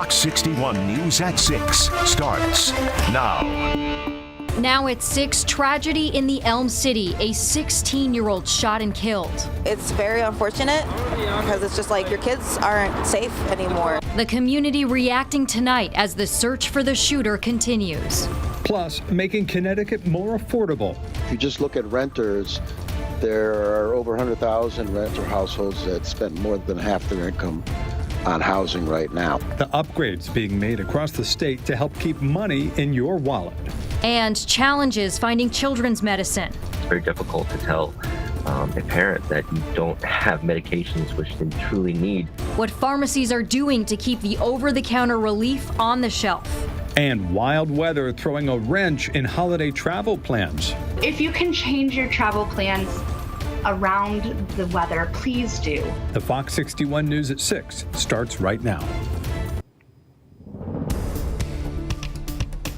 Fox 61 News at 6 starts now. Now at 6, tragedy in the Elm City. A 16-year-old shot and killed. It's very unfortunate because it's just like your kids aren't safe anymore. The community reacting tonight as the search for the shooter continues. Plus, making Connecticut more affordable. If you just look at renters, there are over 100,000 renter households that spend more than half their income on housing right now. The upgrades being made across the state to help keep money in your wallet. And challenges finding children's medicine. It's very difficult to tell a parent that you don't have medications which they truly need. What pharmacies are doing to keep the over-the-counter relief on the shelf. And wild weather throwing a wrench in holiday travel plans. If you can change your travel plans around the weather, please do. The Fox 61 News at 6 starts right now.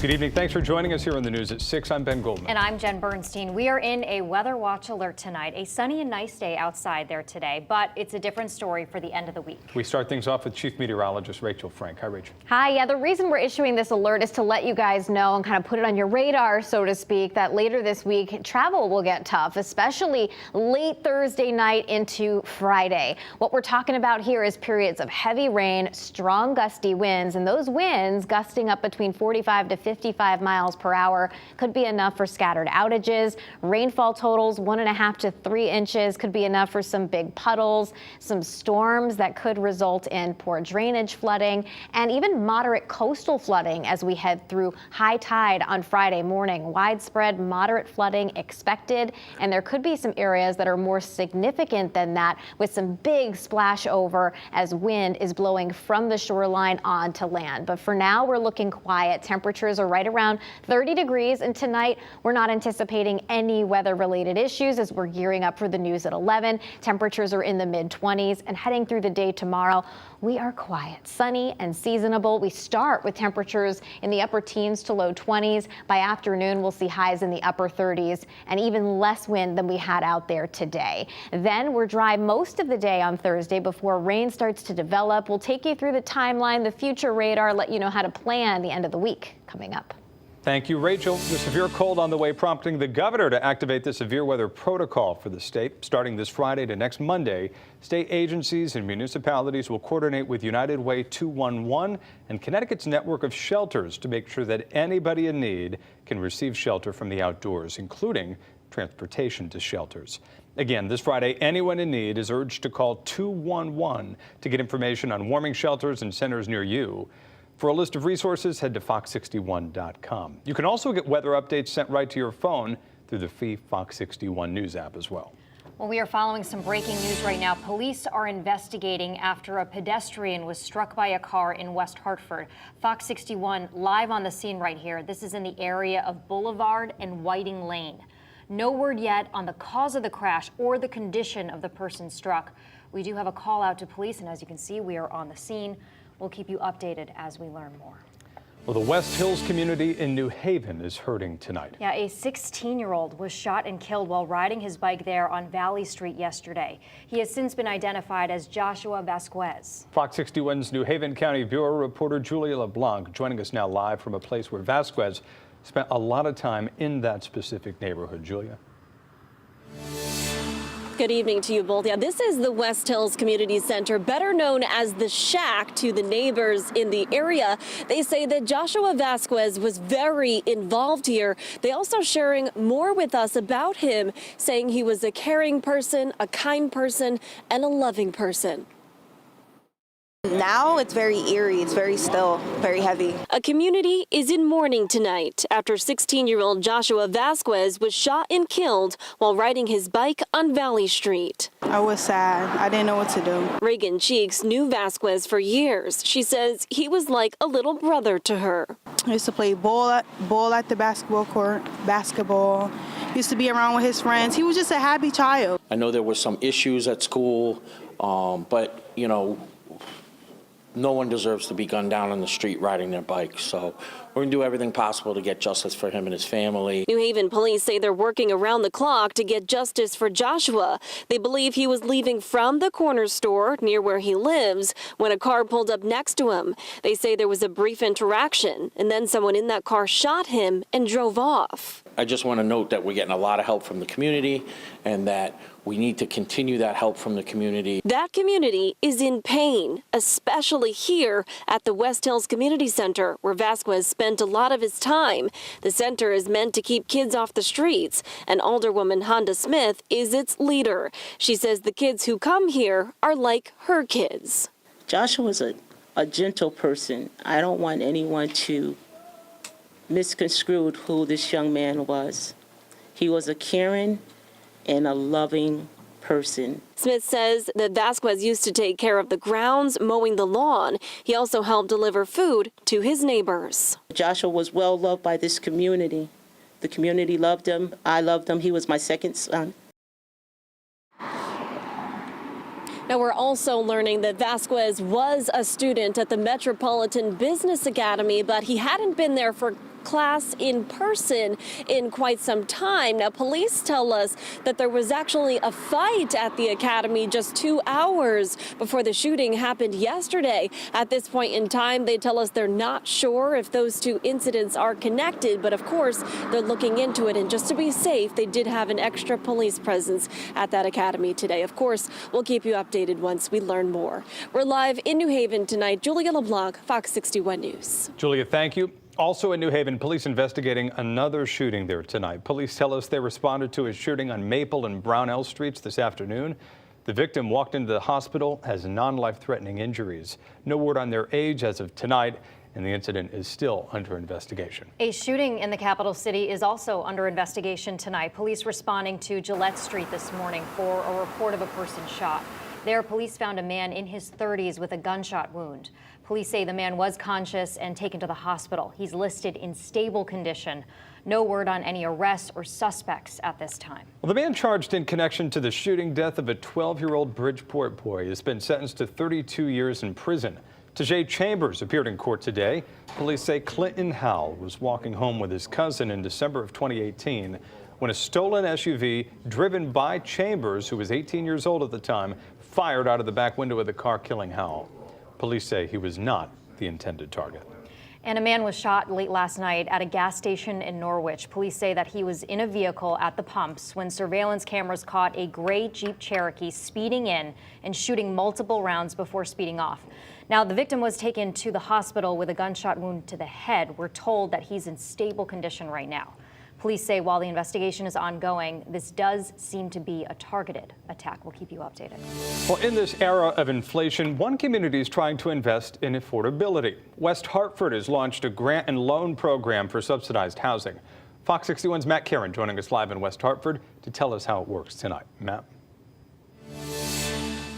Good evening. Thanks for joining us here on the News at 6. I'm Ben Goldman. And I'm Jen Bernstein. We are in a weather watch alert tonight. A sunny and nice day outside there today, but it's a different story for the end of the week. We start things off with Chief Meteorologist Rachel Frank. Hi, Rachel. Hi. Yeah, the reason we're issuing this alert is to let you guys know and kind of put it on your radar, so to speak, that later this week, travel will get tough, especially late Thursday night into Friday. What we're talking about here is periods of heavy rain, strong gusty winds, and those winds gusting up between 45 to 55 miles per hour could be enough for scattered outages. Rainfall totals 1.5 to 3 inches could be enough for some big puddles, some storms that could result in poor drainage flooding, and even moderate coastal flooding as we head through high tide on Friday morning. Widespread moderate flooding expected, and there could be some areas that are more significant than that, with some big splash over as wind is blowing from the shoreline onto land. But for now, we're looking quiet. Temperatures are right around 30 degrees, and tonight we're not anticipating any weather-related issues as we're gearing up for the news at 11. Temperatures are in the mid-20s, and heading through the day tomorrow, we are quiet, sunny and seasonable. We start with temperatures in the upper teens to low 20s. By afternoon, we'll see highs in the upper 30s and even less wind than we had out there today. Then we're dry most of the day on Thursday before rain starts to develop. We'll take you through the timeline, the future radar, let you know how to plan the end of the week coming up. Thank you, Rachel. The severe cold on the way, prompting the governor to activate the severe weather protocol for the state. Starting this Friday to next Monday, state agencies and municipalities will coordinate with United Way 211 and Connecticut's network of shelters to make sure that anybody in need can receive shelter from the outdoors, including transportation to shelters. Again, this Friday, anyone in need is urged to call 211 to get information on warming shelters and centers near you. For a list of resources, head to fox61.com. You can also get weather updates sent right to your phone through the free Fox 61 News app as well. Well, we are following some breaking news right now. Police are investigating after a pedestrian was struck by a car in West Hartford. Fox 61 live on the scene right here. This is in the area of Boulevard and Whiting Lane. No word yet on the cause of the crash or the condition of the person struck. We do have a call out to police, and as you can see, we are on the scene. We'll keep you updated as we learn more. Well, the West Hills community in New Haven is hurting tonight. Yeah, a 16-year-old was shot and killed while riding his bike there on Valley Street yesterday. He has since been identified as Joshua Vasquez. Fox 61's New Haven County Bureau reporter Julia LeBlanc joining us now live from a place where Vasquez spent a lot of time in that specific neighborhood. Julia. Good evening to you both. Yeah, this is the West Hills Community Center, better known as the shack to the neighbors in the area. They say that Joshua Vasquez was very involved here. They also sharing more with us about him, saying he was a caring person, a kind person, and a loving person. Now it's very eerie, it's very still, very heavy. A community is in mourning tonight after 16-year-old Joshua Vasquez was shot and killed while riding his bike on Valley Street. I was sad. I didn't know what to do. Reagan Cheeks knew Vasquez for years. She says he was like a little brother to her. I used to play ball at the basketball court, basketball. Used to be around with his friends. He was just a happy child. I know there were some issues at school, but, you know, no one deserves to be gunned down on the street riding their bike. So we're going to do everything possible to get justice for him and his family. New Haven police say they're working around the clock to get justice for Joshua. They believe he was leaving from the corner store near where he lives when a car pulled up next to him. They say there was a brief interaction, and then someone in that car shot him and drove off. I just want to note that we're getting a lot of help from the community and that we need to continue that help from the community. That community is in pain, especially here at the West Hills Community Center, where Vasquez spent a lot of his time. The center is meant to keep kids off the streets, and Alderwoman Honda Smith is its leader. She says the kids who come here are like her kids. Joshua was a gentle person. I don't want anyone to misconstrue who this young man was. He was a caring and a loving person. Smith says that Vasquez used to take care of the grounds, mowing the lawn. He also helped deliver food to his neighbors. Joshua was well loved by this community. The community loved him. I loved him. He was my second son. Now, we're also learning that Vasquez was a student at the Metropolitan Business Academy, but he hadn't been there for class in person in quite some time. Now, police tell us that there was actually a fight at the academy just 2 hours before the shooting happened yesterday. At this point in time, they tell us they're not sure if those two incidents are connected, but of course, they're looking into it. And just to be safe, they did have an extra police presence at that academy today. Of course, we'll keep you updated once we learn more. We're live in New Haven tonight. Julia LeBlanc, Fox 61 News. Julia, thank you. Also in New Haven, police investigating another shooting there tonight. Police tell us they responded to a shooting on Maple and Brownell Streets this afternoon. The victim walked into the hospital, has non-life-threatening injuries. No word on their age as of tonight, and the incident is still under investigation. A shooting in the capital city is also under investigation tonight. Police responding to Gillette Street this morning for a report of a person shot. There, police found a man in his 30s with a gunshot wound. Police say the man was conscious and taken to the hospital. He's listed in stable condition. No word on any arrests or suspects at this time. Well, the man charged in connection to the shooting death of a 12-year-old Bridgeport boy has been sentenced to 32 years in prison. Tajay Chambers appeared in court today. Police say Clinton Howell was walking home with his cousin in December of 2018 when a stolen SUV driven by Chambers, who was 18 years old at the time, fired out of the back window of the car, killing Howell. Police say he was not the intended target. And a man was shot late last night at a gas station in Norwich. Police say that he was in a vehicle at the pumps when surveillance cameras caught a gray Jeep Cherokee speeding in and shooting multiple rounds before speeding off. Now, the victim was taken to the hospital with a gunshot wound to the head. We're told that he's in stable condition right now. Police say while the investigation is ongoing, this does seem to be a targeted attack. We'll keep you updated. Well, in this era of inflation, one community is trying to invest in affordability. West Hartford has launched a grant and loan program for subsidized housing. Fox 61's Matt Karen joining us live in West Hartford to tell us how it works tonight. Matt.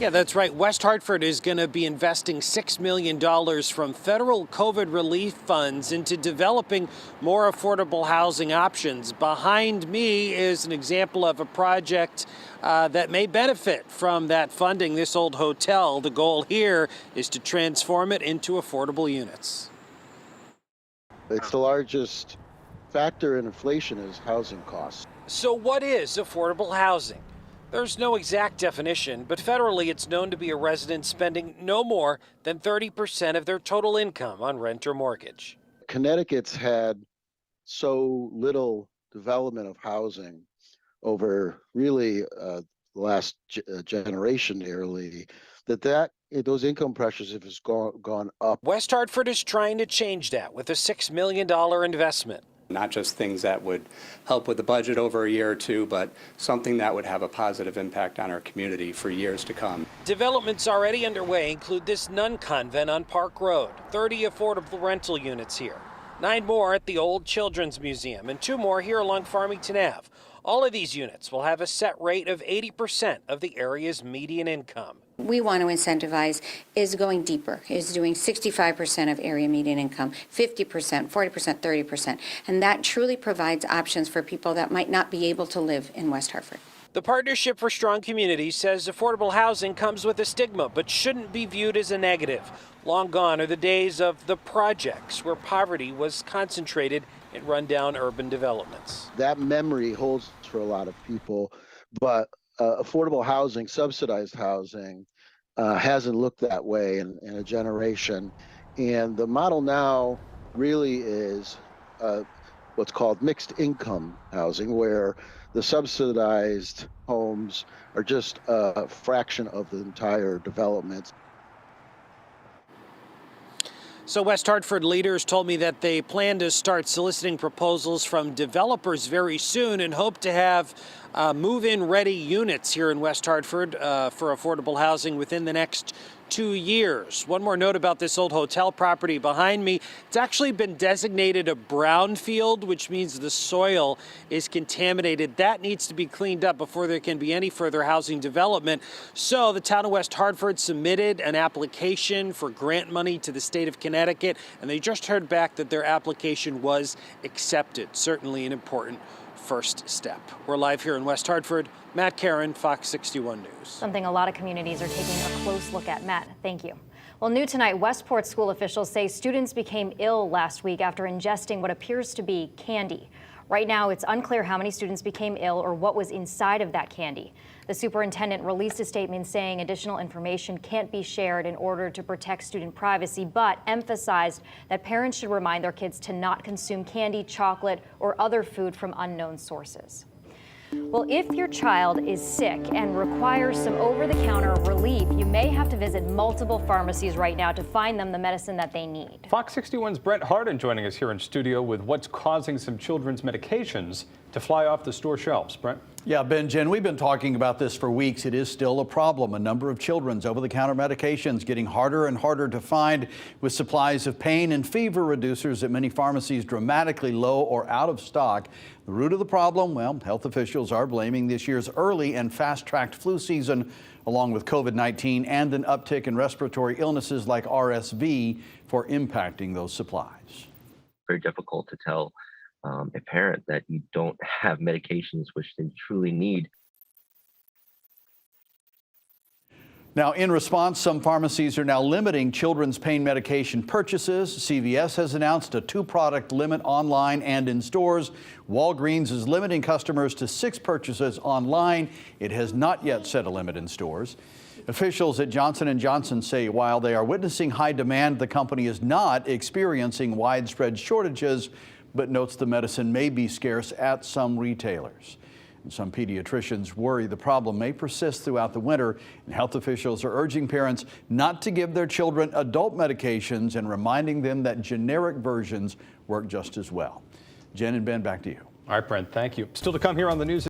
Yeah, that's right. West Hartford is going to be investing $6 million from federal COVID relief funds into developing more affordable housing options. Behind me is an example of a project that may benefit from that funding. This old hotel, the goal here is to transform it into affordable units. It's the largest factor in inflation is housing costs. So what is affordable housing? There's no exact definition, but federally it's known to be a resident spending no more than 30% of their total income on rent or mortgage. Connecticut's had so little development of housing over really the last generation nearly, that those income pressures have just gone up. West Hartford is trying to change that with a $6 million investment. Not just things that would help with the budget over a year or two, but something that would have a positive impact on our community for years to come. Developments already underway include this nun convent on Park Road, 30 affordable rental units here, 9 more at the Old Children's Museum, and 2 more here along Farmington Ave. All of these units will have a set rate of 80% of the area's median income. We want to incentivize is going deeper, is doing 65% of area median income, 50%, 40%, 30%. And that truly provides options for people that might not be able to live in West Hartford. The Partnership for Strong Communities says affordable housing comes with a stigma, but shouldn't be viewed as a negative. Long gone are the days of the projects where poverty was concentrated in rundown urban developments. That memory holds for a lot of people, but affordable housing, subsidized housing, hasn't looked that way in a generation. And the model now really is what's called mixed income housing, where the subsidized homes are just a fraction of the entire development. So West Hartford leaders told me that they plan to start soliciting proposals from developers very soon and hope to have move-in ready units here in West Hartford for affordable housing within the next 2 years. One more note about this old hotel property behind me. It's actually been designated a brownfield, which means the soil is contaminated. That needs to be cleaned up before there can be any further housing development. So the town of West Hartford submitted an application for grant money to the state of Connecticut, and they just heard back that their application was accepted. Certainly an important first step. We're live here in West Hartford. Matt Karen, Fox 61 News. Something a lot of communities are taking a close look at. Matt, thank you. Well, new tonight, Westport school officials say students became ill last week after ingesting what appears to be candy. Right now, it's unclear how many students became ill or what was inside of that candy. The superintendent released a statement saying additional information can't be shared in order to protect student privacy, but emphasized that parents should remind their kids to not consume candy, chocolate, or other food from unknown sources. Well, if your child is sick and requires some over-the-counter relief, you may have to visit multiple pharmacies right now to find them the medicine that they need. Fox 61's Brent Harden joining us here in studio with what's causing some children's medications to fly off the store shelves. Brent? Yeah, Ben, Jen, we've been talking about this for weeks. It is still a problem. A number of children's over-the-counter medications getting harder and harder to find, with supplies of pain and fever reducers at many pharmacies dramatically low or out of stock. The root of the problem, well, health officials are blaming this year's early and fast-tracked flu season, along with COVID-19 and an uptick in respiratory illnesses like RSV, for impacting those supplies. Very difficult to tell a parent that you don't have medications which they truly need. Now, in response, some pharmacies are now limiting children's pain medication purchases. CVS has announced a 2-product limit online and in stores. Walgreens is limiting customers to 6 purchases online. It has not yet set a limit in stores. Officials at Johnson & Johnson say while they are witnessing high demand, the company is not experiencing widespread shortages, but notes the medicine may be scarce at some retailers. And some pediatricians worry the problem may persist throughout the winter, and health officials are urging parents not to give their children adult medications and reminding them that generic versions work just as well. Jen and Ben, back to you. All right, Brent, thank you. Still to come here on the news.